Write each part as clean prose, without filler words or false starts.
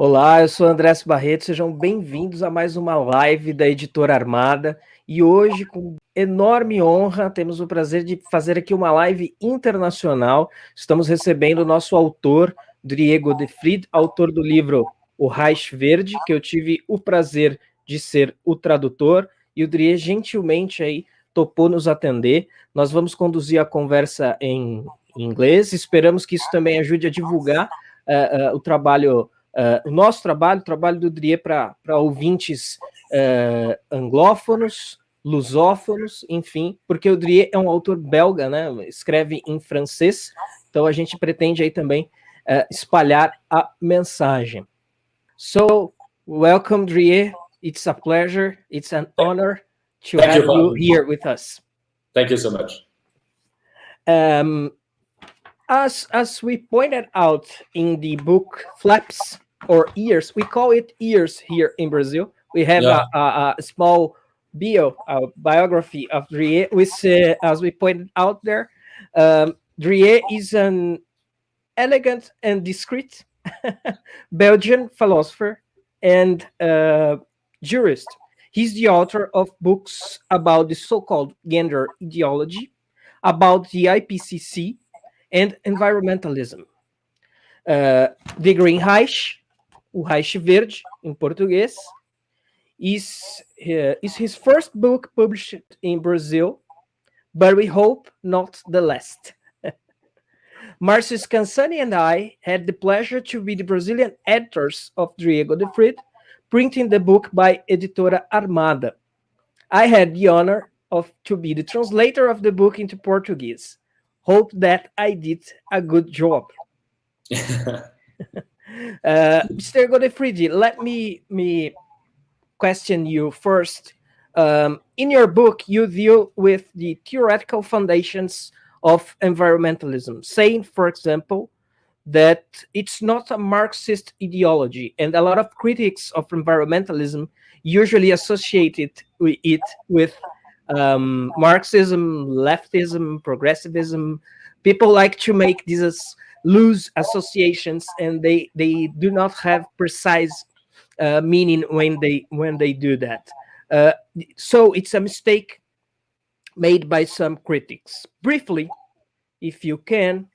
Olá, eu sou André Barreto, sejam bem-vindos a mais uma live da Editora Armada e hoje, com enorme honra, temos o prazer de fazer aqui uma live internacional. Estamos recebendo o nosso autor, Drieu Godefridi, autor do livro O Reich Verde, que eu tive o prazer de ser o tradutor, e o Drieu gentilmente aí topou nos atender. Nós vamos conduzir a conversa em inglês, esperamos que isso também ajude a divulgar o trabalho. O nosso trabalho, o trabalho do Drieu para ouvintes anglófonos, lusófonos, enfim, porque o Drieu é um autor belga, né? Escreve em francês, então a gente pretende aí também espalhar a mensagem. So, welcome, Drieu. It's a pleasure, it's an honor to have you here with us. Thank you so much. As we pointed out in the book Flaps or Ears, we call it Ears here in Brazil. We have a small biography of Drieu, which, as we pointed out there, Drieu is an elegant and discreet Belgian philosopher and jurist. He's the author of books about the so-called gender ideology, about the IPCC, and environmentalism. The Green Reich, O Reich Verde, in Portuguese, is his first book published in Brazil, but we hope not the last. Marcio Scansani and I had the pleasure to be the Brazilian editors of Drieu Godefridi, printing the book by Editora Armada. I had the honor to be the translator of the book into Portuguese. Hope that I did a good job. Mr. Godefridi, let me question you first. In your book, you deal with the theoretical foundations of environmentalism, saying, for example, that it's not a Marxist ideology, and a lot of critics of environmentalism usually associated it with Marxism, leftism, progressivism. People like to make these loose associations, and they do not have precise meaning when they do that. So it's a mistake made by some critics. Briefly, if you can,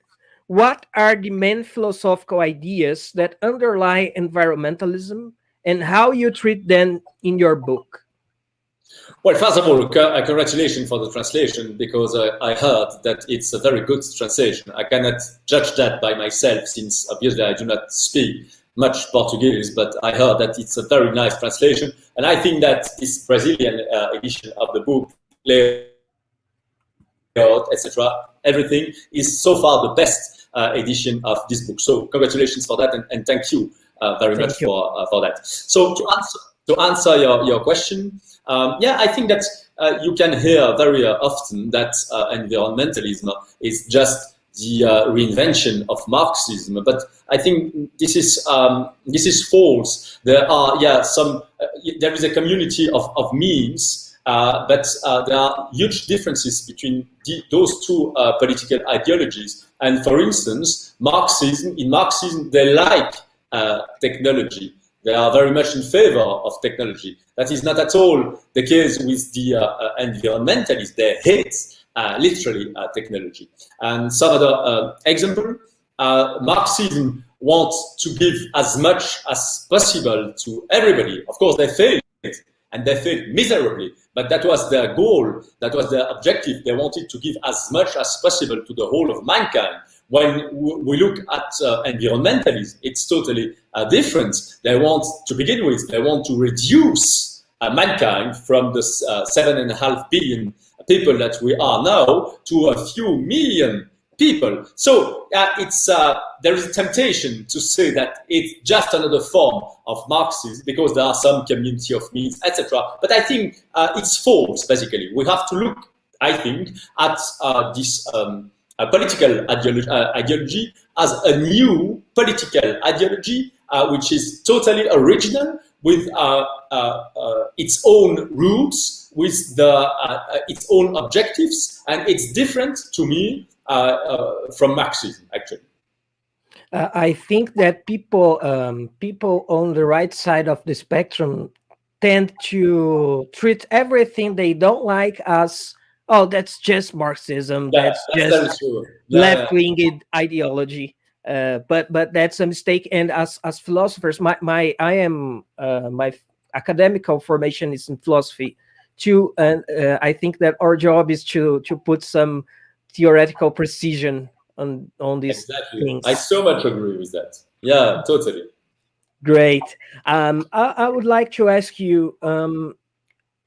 what are the main philosophical ideas that underlie environmentalism and how you treat them in your book? Well, first of all, congratulations for the translation, because I heard that it's a very good translation. I cannot judge that by myself, since obviously I do not speak much Portuguese, but I heard that it's a very nice translation. And I think that this Brazilian edition of the book, etc., everything is so far the best edition of this book. So congratulations for that, and thank you very much for that. So to answer your question, I think that you can hear very often that environmentalism is just the reinvention of Marxism, but I think this is false. There are there is a community of memes, but there are huge differences between those two political ideologies. And for instance, in Marxism, they like technology. They are very much in favor of technology. That is not at all the case with the environmentalists. They hate literally technology. And some other example, Marxism wants to give as much as possible to everybody. Of course, they failed, and they failed miserably, but that was their goal, that was their objective. They wanted to give as much as possible to the whole of mankind. When we look at environmentalism, it's totally different. They want, to begin with, they want to reduce mankind from the 7.5 billion people that we are now to a few million people. So there is a temptation to say that it's just another form of Marxism because there are some community of means, etc. But I think it's false, basically. We have to look, I think, at this political ideology as a new political ideology which is totally original, with its own roots, with its own objectives, and it's different to me from Marxism, actually. I think that people on the right side of the spectrum tend to treat everything they don't like as, oh, that's just Marxism, Yeah, that's that's very just true. Yeah, left-wing ideology. But that's a mistake. And as philosophers, I am my academical formation is in philosophy too, and I think that our job is to put some theoretical precision on these exactly. things. I so much agree with that. Yeah, totally. Great. I would like to ask you.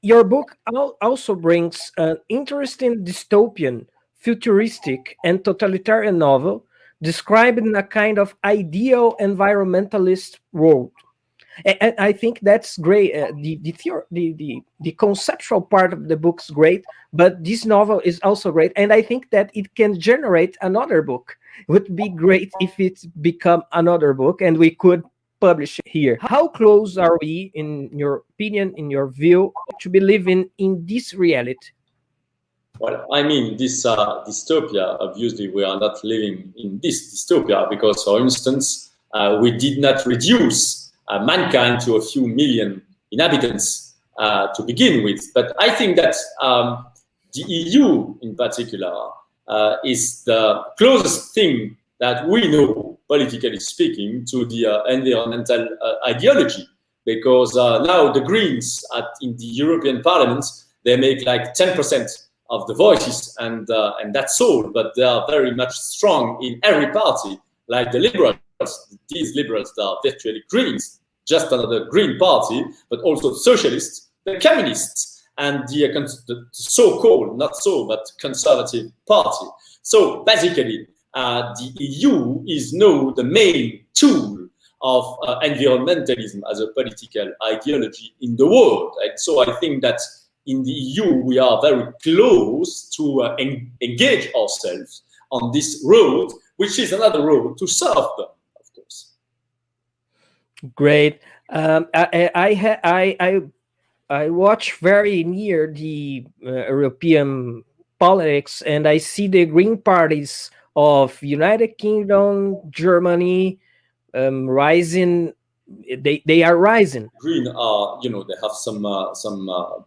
Your book also brings an interesting dystopian, futuristic, and totalitarian novel describing a kind of ideal environmentalist world. And I think that's great. The conceptual part of the book's great, but this novel is also great. And I think that it can generate another book. It would be great if it become another book and we could publish it here. How close are we, in your opinion, in your view, to be living in this reality? Well, I mean, this dystopia, obviously, we are not living in this dystopia because, for instance, we did not reduce mankind to a few million inhabitants to begin with. But I think that the EU, in particular, is the closest thing that we know, politically speaking, to the environmental ideology. Because now the Greens in the European Parliament, they make like 10% of the voices, and that's all. But they are very much strong in every party, like the Liberals. These Liberals are virtually Greens, just another Green party, but also socialists, the Communists, and the so-called, not so, but conservative party. So basically, the EU is now the main tool of environmentalism as a political ideology in the world. And so I think that in the EU, we are very close to engage ourselves on this road, which is another road to serve them, of course. Great. I watch very near the European politics, and I see the green parties of United Kingdom, Germany, rising. They are rising. Green are, they have some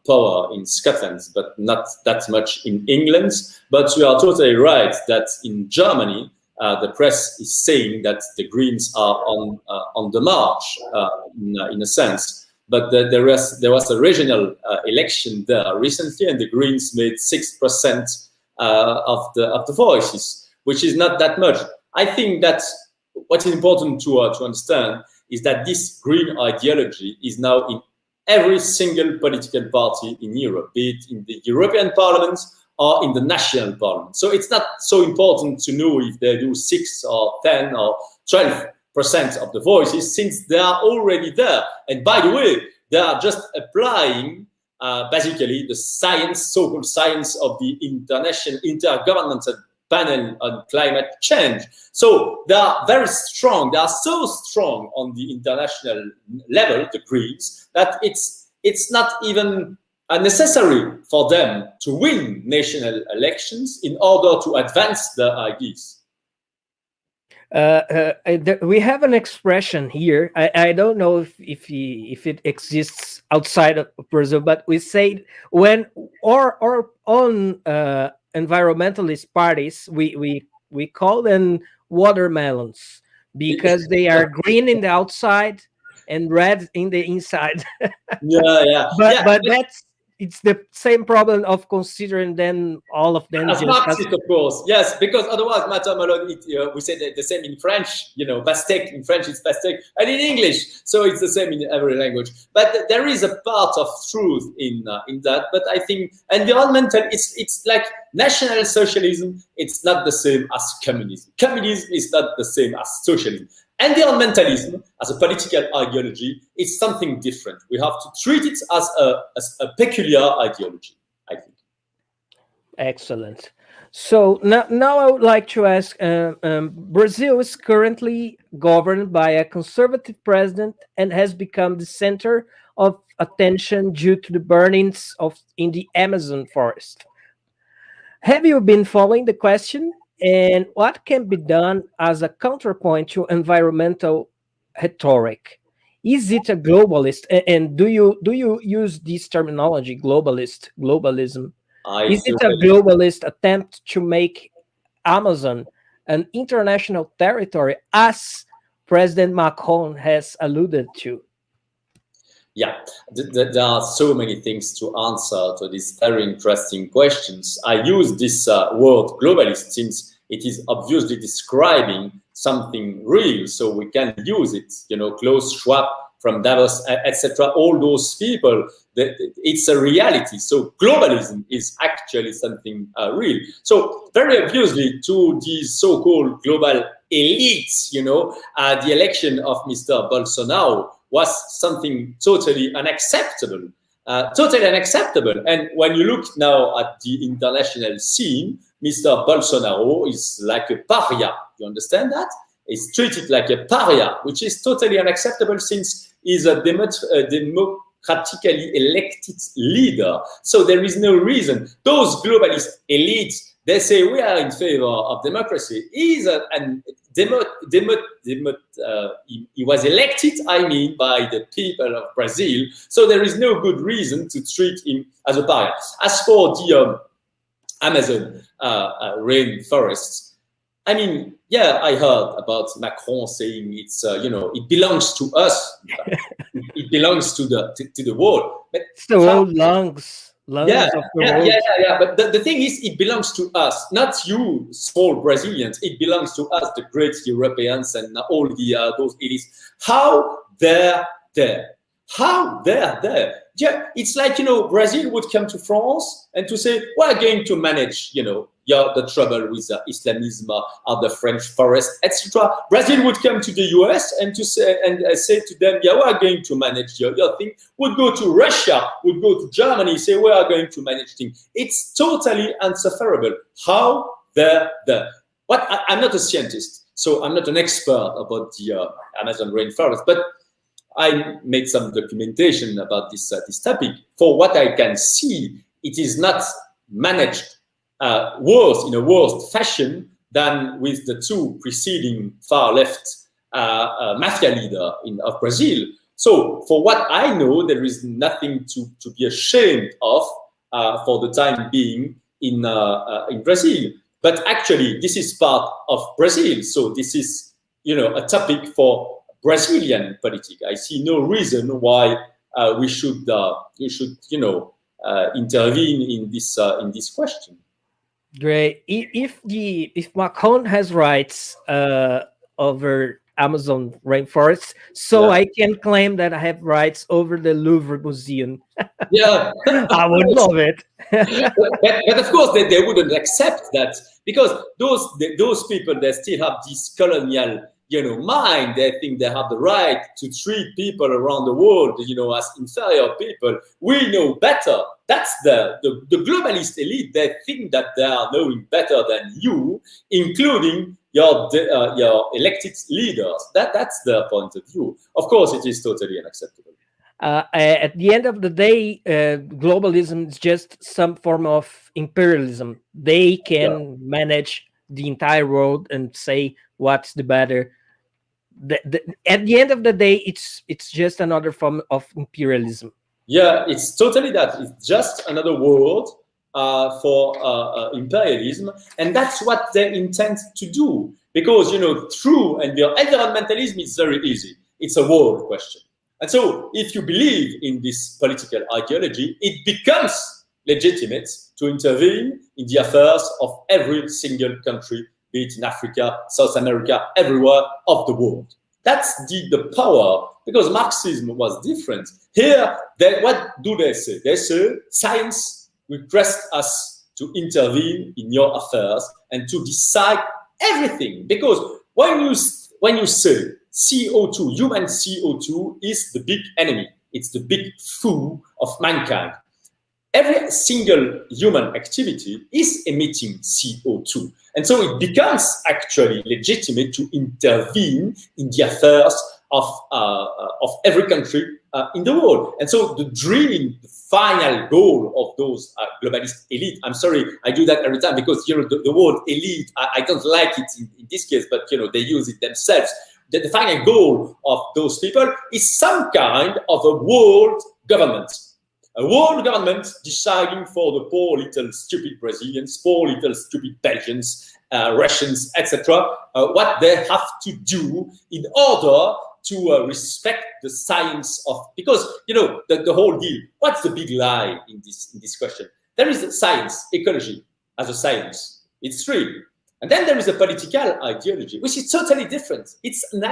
power in Scotland, but not that much in England. But you are totally right that in Germany, the press is saying that the Greens are on the march, in a sense. But there was a regional election there recently, and the Greens made 6% of the voices, which is not that much. I think that what's important to understand is that this green ideology is now in every single political party in Europe, be it in the European Parliament or in the national parliament. So it's not so important to know if they do 6 or 10 or 12% of the voices, since they are already there. And by the way, they are just applying basically the science, so-called science of the international intergovernmental panel on climate change. So they are very strong. They are so strong on the international level, the Greens, that it's not even necessary for them to win national elections in order to advance their ideas. We have an expression here. I don't know if it exists outside of Brazil, but we say when or on environmentalist parties, we call them watermelons because they are green in the outside and red in the inside. Yeah. But it's the same problem of considering them, all of them, as just Marxist, of course, yes, because otherwise, watermelon, we say the same in French, pastèque in French it's pastèque, and in English, so it's the same in every language. But there is a part of truth in that. But I think environmental, it's like National Socialism. It's not the same as communism. Communism is not the same as socialism. Environmentalism, as a political ideology, is something different. We have to treat it as a peculiar ideology, I think. Excellent. So now I would like to ask, Brazil is currently governed by a conservative president and has become the center of attention due to the burnings in the Amazon forest. Have you been following the question? And what can be done as a counterpoint to environmental rhetoric? Is it a globalist? And do you use this terminology, globalism? Is it a globalist attempt to make Amazon an international territory, as President Macron has alluded to? Yeah, there are so many things to answer to these very interesting questions. I use this word globalist since it is obviously describing something real, so we can use it. You know, Klaus Schwab from Davos, etc. All those people, it's a reality. So globalism is actually something real. So very obviously, to these so-called global elites, you know, the election of Mr. Bolsonaro was something totally unacceptable. Totally unacceptable. And when you look now at the international scene, Mr. Bolsonaro is like a pariah. You understand that? He's treated like a pariah, which is totally unacceptable since he's a democratically elected leader. So there is no reason. Those globalist elites, they say we are in favor of democracy. He was elected, I mean, by the people of Brazil. So there is no good reason to treat him as a pariah. As for the Amazon rainforests, I mean, yeah, I heard about Macron saying it's, you know, it belongs to us. It belongs to the world. But it's the world lungs of the world. Yeah. But the thing is, it belongs to us, not you, small Brazilians. It belongs to us, the great Europeans and all the those elites. How they're there? How they're there? Yeah, it's like, you know, Brazil would come to France and to say, we're going to manage, you know, the trouble with Islamism or the French forest, etc. Brazil would come to the US and to say to them, yeah, we are going to manage your thing. Would go to Russia, would go to Germany, say we are going to manage things. It's totally unsufferable. How they're there? What? I'm not a scientist, so I'm not an expert about the Amazon rainforest, but I made some documentation about this topic. For what I can see, it is not managed worse, in a worse fashion than with the two preceding far left mafia leader of Brazil. So for what I know, there is nothing to be ashamed of for the time being in Brazil. But actually, this is part of Brazil. So this is, you know, a topic for Brazilian politics. I see no reason why we should, you know, intervene in this question. Great. If Macron has rights over Amazon rainforests, so I can claim that I have rights over the Louvre Museum. Yeah, I would love it. but of course they wouldn't accept that, because those people, they still have this colonial, you know, mind. They think they have the right to treat people around the world, you know, as inferior people. We know better. That's the globalist elite. They think that they are knowing better than you, including your elected leaders. That's their point of view. Of course, it is totally unacceptable. At the end of the day, globalism is just some form of imperialism. They can manage the entire world and say what's the better. At the end of the day, it's just another form of imperialism. Yeah, it's totally that. It's just another word for imperialism, and that's what they intend to do. Because, you know, true and the environmentalism is very easy. It's a world question. And so if you believe in this political ideology, it becomes legitimate to intervene in the affairs of every single country, be it in Africa, South America, everywhere of the world. That's the power, because Marxism was different. Here, what do they say? They say science requests us to intervene in your affairs and to decide everything. Because when you say CO2, human CO2 is the big enemy. It's the big foe of mankind. Every single human activity is emitting CO2. And so it becomes actually legitimate to intervene in the affairs of every country in the world. And so the dream, the final goal of those globalist elite, I'm sorry, I do that every time because, you know, the word elite, I don't like it in this case, but, you know, they use it themselves. The final goal of those people is some kind of a world government. A world government deciding for the poor little stupid Brazilians, poor little stupid Belgians, Russians, etc., what they have to do in order to respect the science of, because, you know, the whole deal, what's the big lie in this question? There is science, ecology as a science, it's true. And then there is a political ideology, which is totally different. It's an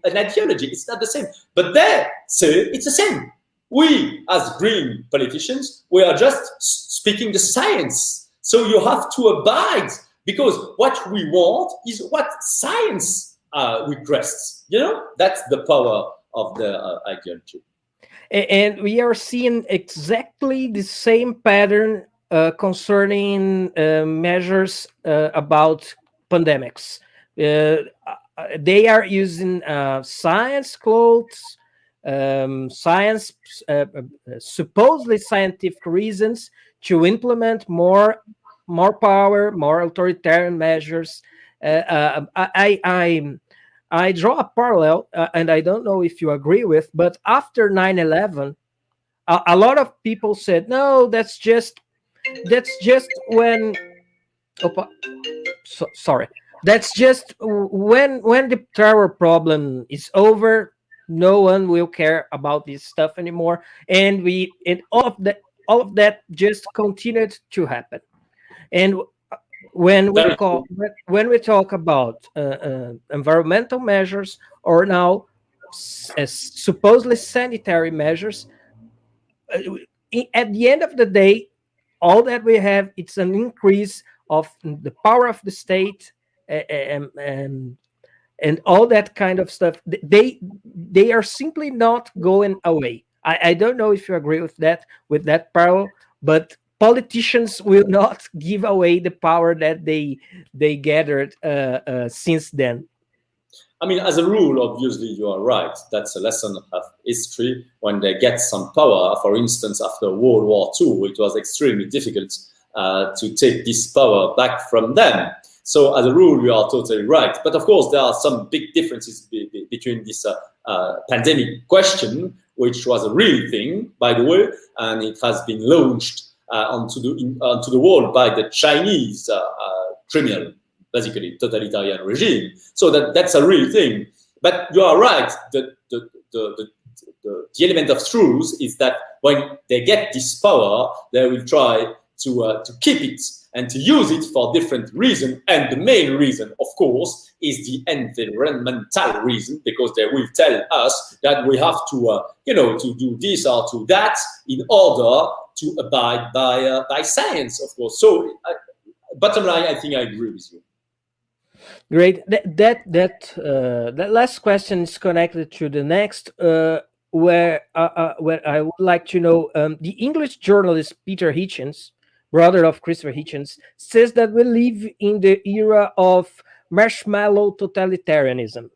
ideology, it's not the same. But they say it's the same. We, as green politicians, we are just speaking the science. So you have to abide, because what we want is what science requests. You know, that's the power of the ideology. And we are seeing exactly the same pattern concerning measures about pandemics. They are using science clothes, science, supposedly scientific reasons to implement more power, more authoritarian measures. I draw a parallel, and I don't know if you agree with, but after 9/11, a lot of people said, no, that's just when, sorry, that's just when the terror problem is over, no one will care about this stuff anymore, and all of that just continued to happen. And when we talk about environmental measures, or now supposedly sanitary measures, at the end of the day, all that we have, it's an increase of the power of the state, and all that kind of stuff. They are simply not going away. I don't know if you agree with that parallel, but politicians will not give away the power that they gathered since then. I mean, as a rule, obviously, you are right. That's a lesson of history. When they get some power, for instance, after World War II, it was extremely difficult to take this power back from them. So as a rule, you are totally right. But of course, there are some big differences between this pandemic question, which was a real thing, by the way, and it has been launched onto the world by the Chinese criminal, basically totalitarian regime. So that's a real thing. But you are right. The element of truth is that when they get this power, they will try to keep it and to use it for different reasons. And the main reason, of course, is the environmental reason, because they will tell us that we have to, to do this or to that in order to abide by science, of course. So, bottom line, I think I agree with you. Great. That last question is connected to the next, where I would like to know. The English journalist Peter Hitchens, brother of Christopher Hitchens, says that we live in the era of marshmellow totalitarianism.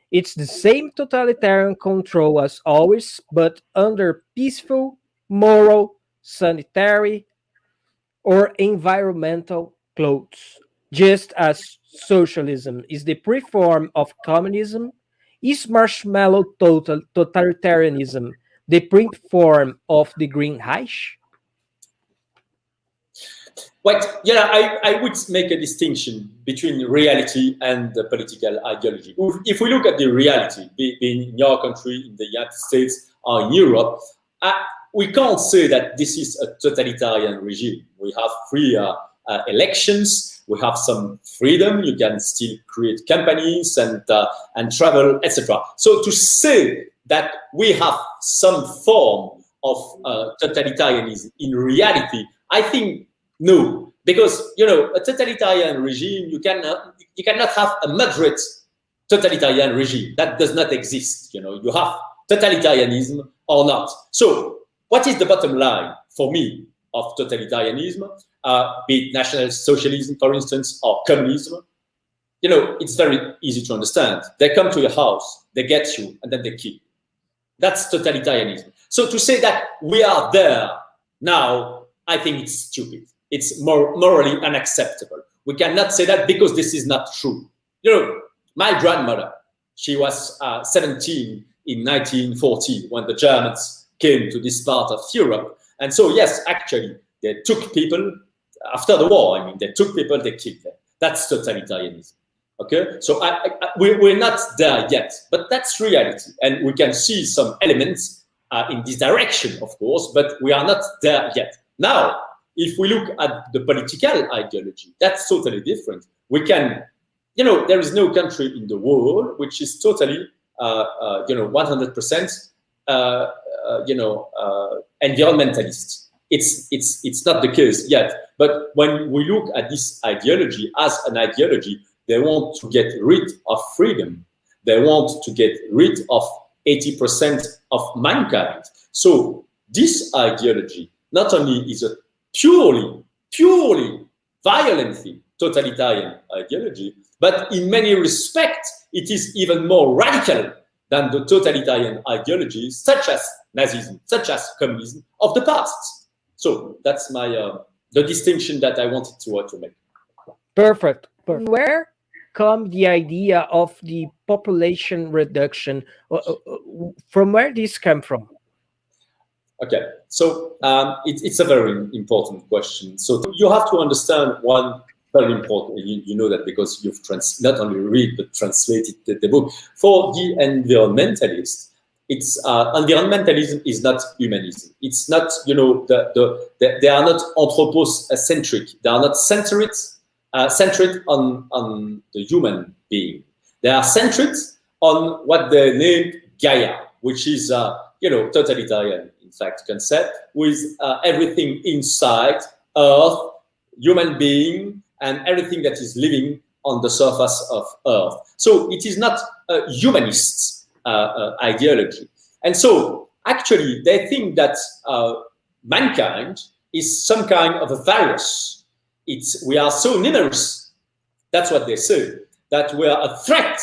It's the same totalitarian control as always, but under peaceful, moral, sanitary, or environmental clothes. Just as socialism is the pre-form of communism, is marshmellow totalitarianism the pre-form of the Green Reich? Well, I would make a distinction between reality and the political ideology. If we look at the reality, being in your country, in the United States, or in Europe, we can't say that this is a totalitarian regime. We have free elections, we have some freedom, you can still create companies and travel, etc. So to say that we have some form of totalitarianism in reality, I think no, because a totalitarian regime, you cannot have a moderate totalitarian regime. That does not exist. You have totalitarianism or not. So what is the bottom line for me of totalitarianism, be it National Socialism, for instance, or communism? you know, it's very easy to understand. They come to your house, they get you, and then they kill you. That's totalitarianism. So to say that we are there now, I think it's stupid. It's morally unacceptable. We cannot say that because this is not true. You know, my grandmother, she was 17 in 1940 when the Germans came to this part of Europe. And so, yes, actually, they took people after the war. I mean, they took people, they killed them. That's totalitarianism. Okay, so we're not there yet, but that's reality. And we can see some elements in this direction, of course, but we are not there yet. Now, if we look at the political ideology, that's totally different. We can, you know, there is no country in the world which is totally, you know, 100%, environmentalist. It's not the case yet. But when we look at this ideology as an ideology, they want to get rid of freedom. They want to get rid of 80% of mankind. So this ideology not only is a purely violent thing, totalitarian ideology, but in many respects, it is even more radical than the totalitarian ideologies, such as Nazism, such as communism of the past. So that's my the distinction that I wanted to make. Perfect. Where come the idea of the population reduction? From where this come from? Okay, so it's a very important question. So you have to understand one very important, you know that because you've not only read but translated the book. For the environmentalist, it's environmentalism is not humanism. It's not, you know, they are not anthropocentric. They are not centered on the human being. They are centered on what they named Gaia, which is you know, totalitarian, in fact, concept with everything inside Earth, human being, and everything that is living on the surface of Earth. So it is not a humanist ideology. And so actually they think that mankind is some kind of a virus. We are so numerous, that's what they say, that we are a threat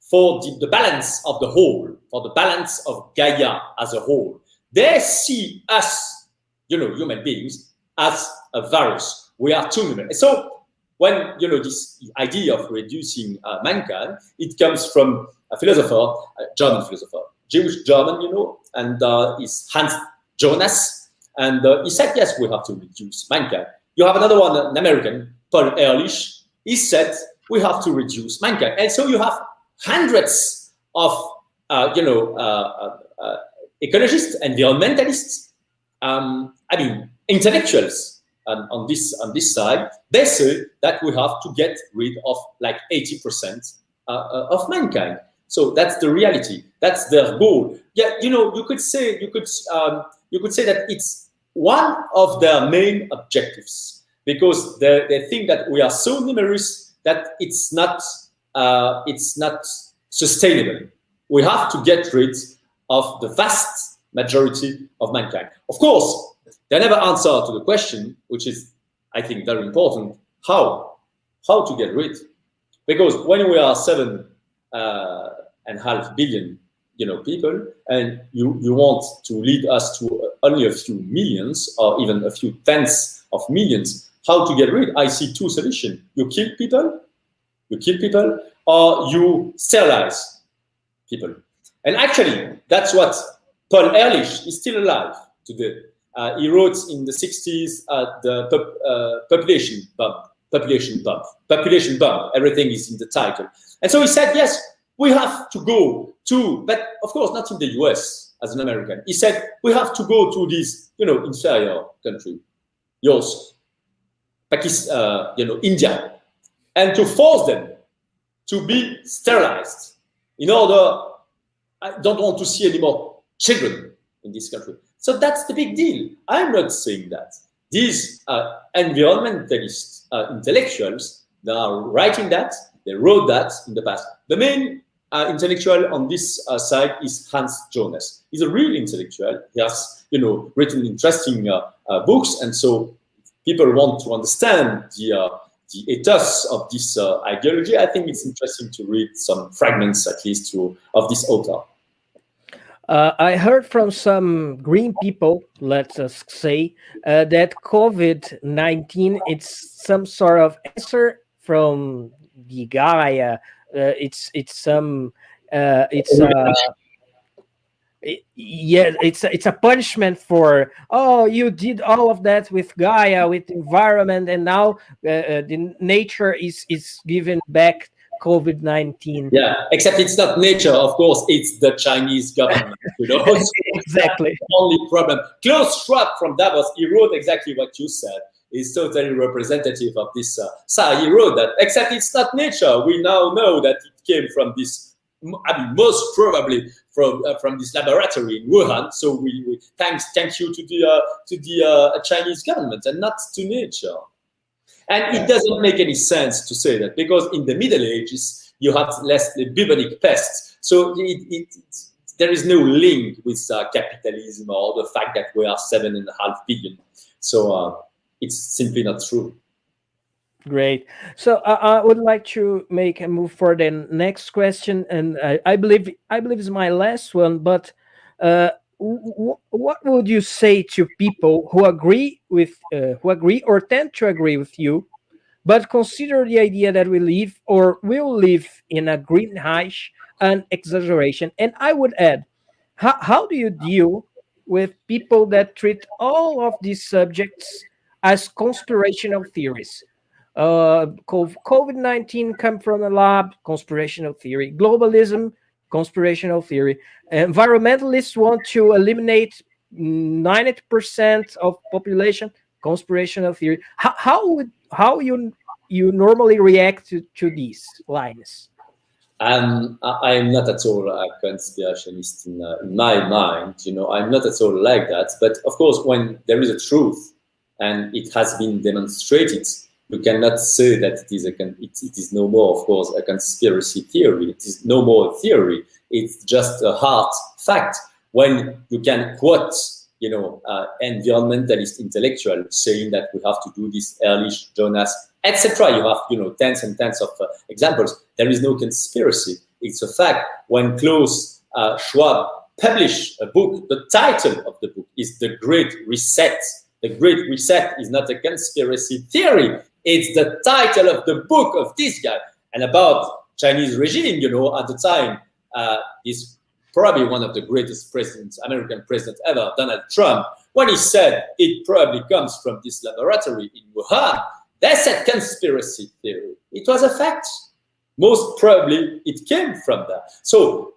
for the balance of the whole, for the balance of Gaia as a whole. They see us, you know, human beings, as a virus. We are too numerous. So when, you know, this idea of reducing mankind, it comes from a philosopher, a German philosopher, Jewish German, you know, and is Hans Jonas. And he said, yes, we have to reduce mankind. You have another one, an American, Paul Ehrlich. He said, we have to reduce mankind. And so you have hundreds of, ecologists, environmentalists, I mean, intellectuals on this side. They say that we have to get rid of like 80% of mankind. So that's the reality. That's their goal. Yeah, you know, you could say that it's one of their main objectives, because they think that we are so numerous that it's not sustainable. We have to get rid of the vast majority of mankind. Of course, they never answer to the question, which is, I think, very important: how to get rid? Because when we are 7.5 billion, you know, people, and you want to lead us to only a few millions or even a few tens of millions, how to get rid? I see two solutions: you kill people, or you sterilize people. And actually, that's what Paul Ehrlich is still alive today. He wrote in the 60s the population bomb. Everything is in the title. And so he said, yes, we have to go to, but of course not in the US as an American. He said, we have to go to this, you know, inferior country, yours, Pakistan, you know, India, and to force them to be sterilized in order. I don't want to see any more children in this country. So that's the big deal. I'm not saying that. These environmentalist intellectuals, they are writing that, they wrote that in the past. The main intellectual on this side is Hans Jonas. He's a real intellectual. He has, you know, written interesting books, and so people want to understand the the ethos of this ideology, I think it's interesting to read some fragments, at least, of this author. I heard from some green people, let us say, that COVID-19 it's some sort of answer from the Gaia. It's a punishment for, oh, you did all of that with Gaia, with environment, and now the nature is giving back COVID-19. Yeah, except it's not nature, of course, it's the Chinese government, you know. Exactly. That's the only problem. Klaus Schwab from Davos, he wrote exactly what you said. He's totally representative of this. He wrote that, except it's not nature. We now know that it came from this, I mean, most probably from this laboratory in Wuhan. So we thank you to the Chinese government and not to nature. And it doesn't make any sense to say that, because in the Middle Ages you had less the bubonic pest. So there is no link with capitalism or the fact that we are 7.5 billion. So it's simply not true. Great. So I would like to make a move for the next question, and I believe it's my last one. But what would you say to people who agree or tend to agree with you, but consider the idea that we live or will live in a greenhouse and exaggeration? And I would add, how do you deal with people that treat all of these subjects as conspirational theories? COVID-19 come from a lab, conspirational theory. Globalism, conspirational theory. Environmentalists want to eliminate 90% of population, conspirational theory. How you normally react to these lines? I'm not at all a conspirationist in my mind. You know, I'm not at all like that. But of course, when there is a truth and it has been demonstrated, you cannot say that it is no more, of course, a conspiracy theory. It is no more a theory. It's just a hard fact. When you can quote, you know, environmentalist intellectual saying that we have to do this, Ehrlich, Jonas, etc. You have, you know, tens and tens of examples. There is no conspiracy. It's a fact. When Klaus Schwab published a book, the title of the book is The Great Reset. The Great Reset is not a conspiracy theory. It's the title of the book of this guy. And about Chinese regime, you know, at the time, is probably one of the greatest presidents, American president ever, Donald Trump. When he said it probably comes from this laboratory in Wuhan, that's a conspiracy theory. It was a fact. Most probably it came from that. So,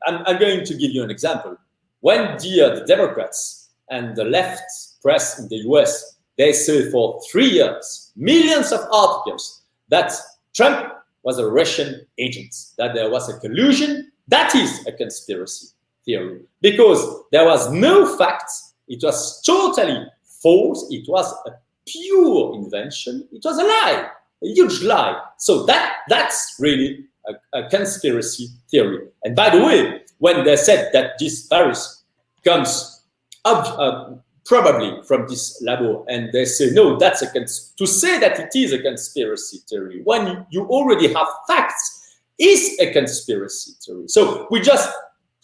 I'm going to give you an example. When the Democrats and the left press in the US, they say for 3 years, millions of articles that Trump was a Russian agent, that there was a collusion. That is a conspiracy theory, because there was no facts. It was totally false. It was a pure invention. It was a lie, a huge lie. So that's really a conspiracy theory. And by the way, when they said that this virus comes probably from this labo, and they say, no, that's to say that it is a conspiracy theory when you already have facts is a conspiracy theory. So we just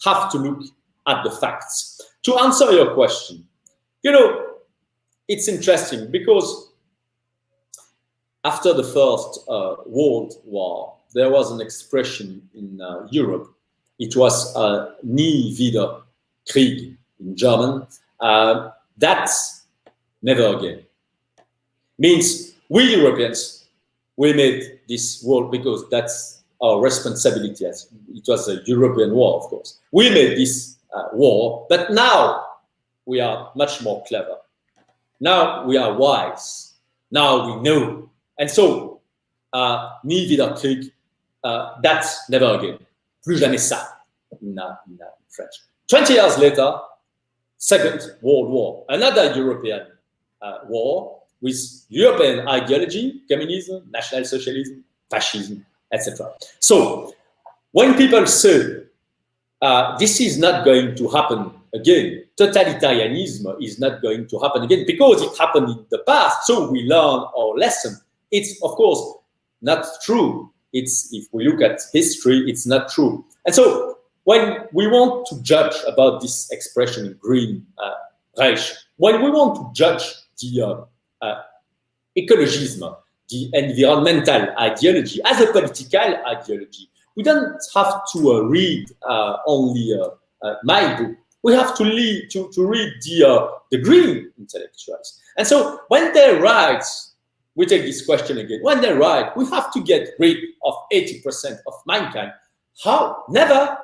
have to look at the facts. To answer your question, you know, it's interesting because after the First World War, there was an expression in Europe. It was Nie wieder Krieg in German. That's never again. Means we Europeans, we made this war because that's our responsibility. It was a European war, of course. We made this war, but now we are much more clever. Now we are wise. Now we know. And so, Nie wieder Krieg, that's never again. Plus jamais ça in French. 20 years later, Second World War, another European war with European ideology, communism, National Socialism, fascism, etc. So when people say this is not going to happen again, totalitarianism is not going to happen again because it happened in the past. So we learn our lesson. It's, of course, not true. It's, if we look at history, it's not true. And so when we want to judge about this expression, Green Reich, when we want to judge the ecologism, the environmental ideology as a political ideology, we don't have to read only my book. We have to read the green intellectuals. And so when they write, we take this question again. When they write, we have to get rid of 80% of mankind. How? Never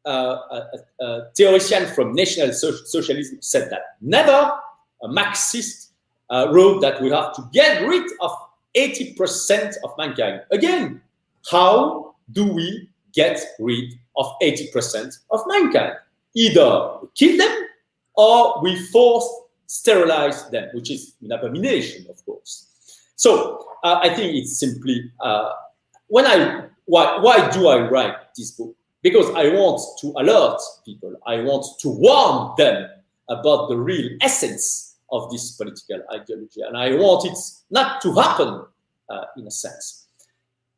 a theorician from National Socialism said that. Never a Marxist wrote that we have to get rid of 80% of mankind. Again, how do we get rid of 80% of mankind? Either we kill them or we force sterilize them, which is an abomination, of course. So I think it's simply why do I write this book? Because I want to alert people. I want to warn them about the real essence of this political ideology, and I want it not to happen in a sense.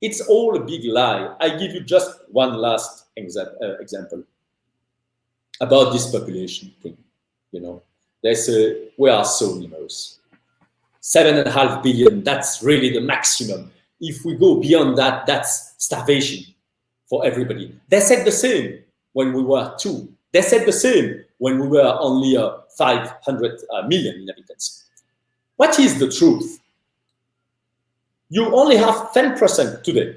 It's all a big lie. I give you just one last example about this population thing. You know, they say we are so numerous. 7.5 billion, that's really the maximum. If we go beyond that, that's starvation for everybody. They said the same when we were 2. They said the same when we were only 500 million inhabitants. What is the truth? You only have 10% today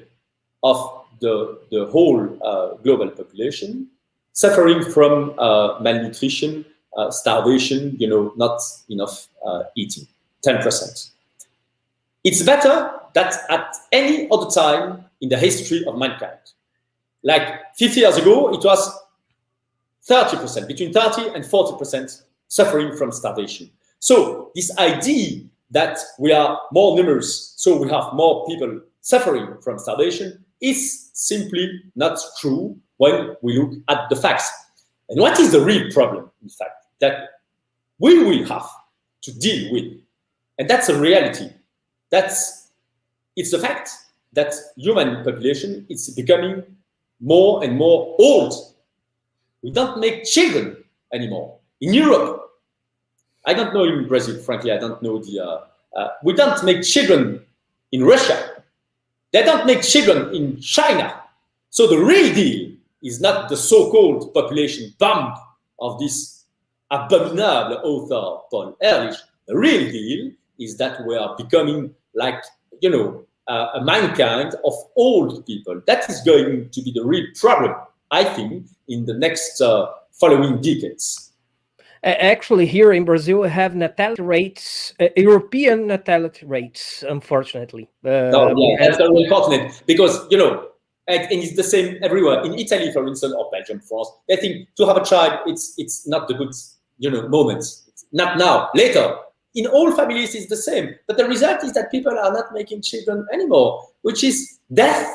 of the whole global population suffering from malnutrition, starvation, you know, not enough eating. 10%. It's better than at any other time in the history of mankind. Like 50 years ago, it was 30%, between 30 and 40% suffering from starvation. So this idea that we are more numerous, so we have more people suffering from starvation, is simply not true when we look at the facts. And what is the real problem, in fact, that we will have to deal with? And that's a reality. It's a fact that human population is becoming more and more old. We don't make children anymore. In Europe, I don't know in Brazil, frankly, I don't know we don't make children in Russia. They don't make children in China. So the real deal is not the so-called population bomb of this abominable author, Paul Ehrlich. The real deal is that we are becoming like, you know, a mankind of old people. That is going to be the real problem, I think, in the next following decades. Actually, here in Brazil, we have natality rates, European natality rates, unfortunately. That's very unfortunate because, you know, and it's the same everywhere. In Italy, for instance, or Belgium, France, they think to have a child, it's not the good, you know, moment. It's not now, later. In all families, it's the same. But the result is that people are not making children anymore, which is death.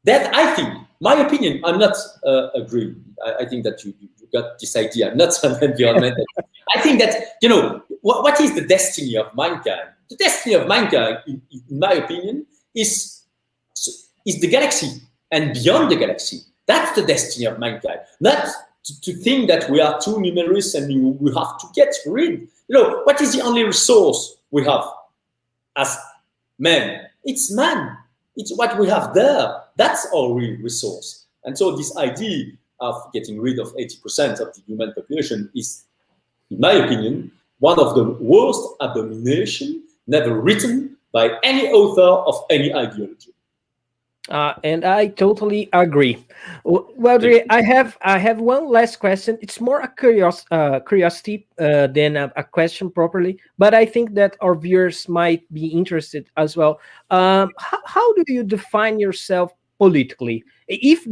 Death, I think, my opinion, I'm not agreeing. I think that you got this idea. I'm not an environmental. I think that, you know, what is the destiny of mankind? The destiny of mankind, in my opinion, is the galaxy and beyond the galaxy. That's the destiny of mankind. Not to think that we are too numerous and we have to get rid. You know, what is the only resource we have as men? It's man. It's what we have there. That's our real resource. And so this idea of getting rid of 80% of the human population is, in my opinion, one of the worst abominations never written by any author of any ideology. And I totally agree. Well, Drieu, I have one last question. It's more a curiosity than a question properly, but I think that our viewers might be interested as well. How do you define yourself politically? If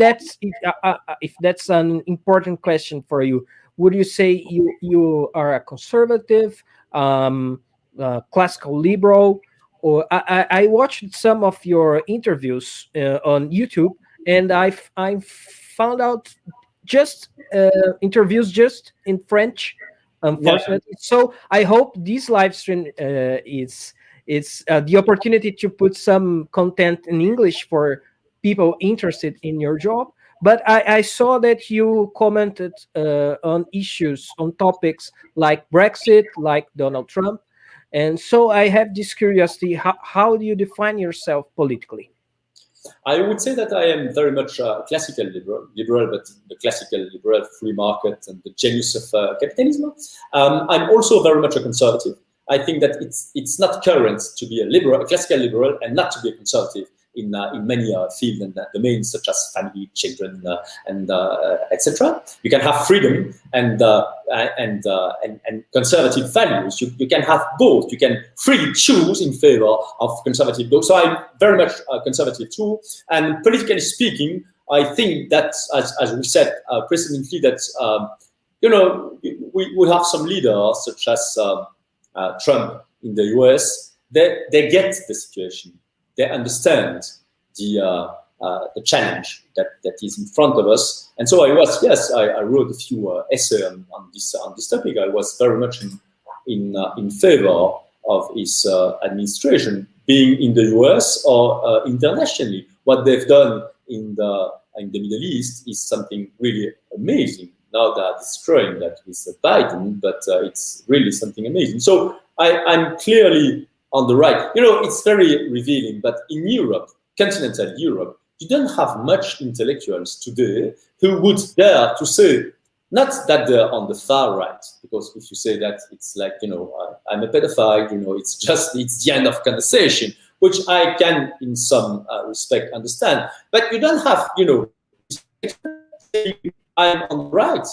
that's an important question for you, would you say you are a conservative, classical liberal? Or I watched some of your interviews on YouTube, and I found out just interviews just in French, unfortunately. Yeah. So I hope this live stream is the opportunity to put some content in English for people interested in your job. But I saw that you commented on issues, on topics like Brexit, like Donald Trump. And so I have this curiosity, how do you define yourself politically? I would say that I am very much classical liberal, but the classical liberal free market and the genius of capitalism. I'm also very much a conservative. I think that it's not current to be a classical liberal, and not to be a conservative in many fields and domains such as family, children, and etc. You can have freedom and conservative values. You can have both. You can freely choose in favor of conservative goals. So I'm very much conservative too. And politically speaking, I think that, as we said precedently, that we have some leaders such as Trump in the US. They get the situation. They understand the challenge that is in front of us, and so I wrote a few essays on this topic. I was very much in favor of his administration, being in the US or internationally. What they've done in the Middle East is something really amazing. Now they are destroying that with Biden, but it's really something amazing. So I'm clearly on the right. It's very revealing, but in Europe, continental Europe, you don't have much intellectuals today who would dare to say, not that they're on the far right, because if you say that, it's like, I'm a pedophile, it's the end of conversation, which I can, in some respect, understand. But you don't have, I'm on the right.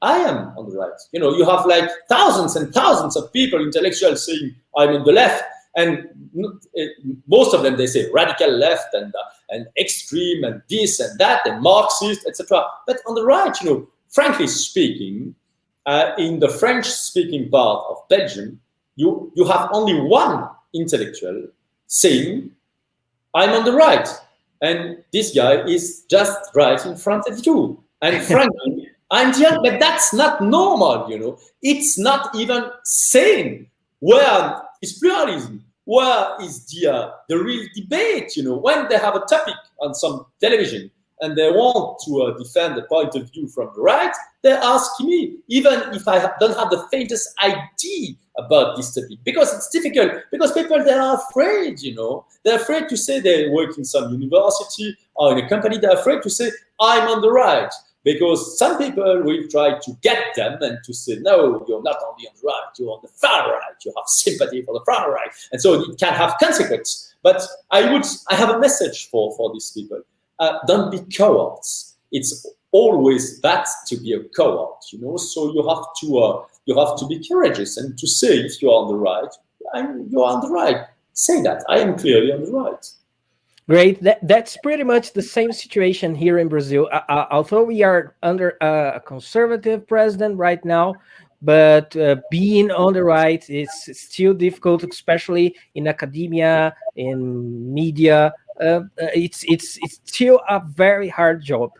I am on the right. You have like thousands and thousands of people, intellectuals, saying I'm on the left. And most of them, they say radical left and extreme and this and that and Marxist, etc. But on the right, frankly speaking, in the French-speaking part of Belgium, you have only one intellectual saying, I'm on the right. And this guy is just right in front of you. And frankly, I'm the other, but that's not normal, It's not even sane. Where is pluralism? Where is the real debate? When they have a topic on some television and they want to defend the point of view from the right, they ask me, even if I don't have the faintest idea about this topic, because it's difficult, because people, they are afraid, they're afraid to say they work in some university or in a company, they're afraid to say, I'm on the right. Because some people will try to get them and to say, no, you're not only on the right, you're on the far right, you have sympathy for the far right. And so it can have consequences. But I have a message for these people. Don't be cowards. It's always bad to be a coward, so you have to be courageous and to say, if you're on the right, you're on the right. Say that, I am clearly on the right. Great. That's pretty much the same situation here in Brazil. Although we are under a conservative president right now, but being on the right is still difficult, especially in academia, in media. It's still a very hard job.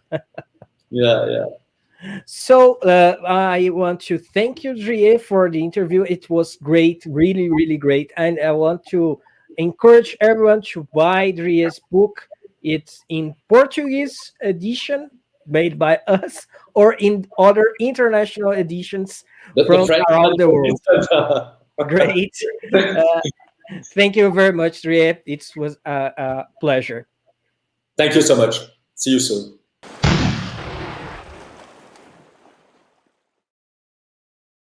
Yeah. So I want to thank you, Drieu, for the interview. It was great, really, really great, and I want to encourage everyone to buy Drieu's book. It's in Portuguese edition made by us, or in other international editions from around the world. Great. Thank you very much, Drieu. It was a pleasure. Thank you so much. See you soon.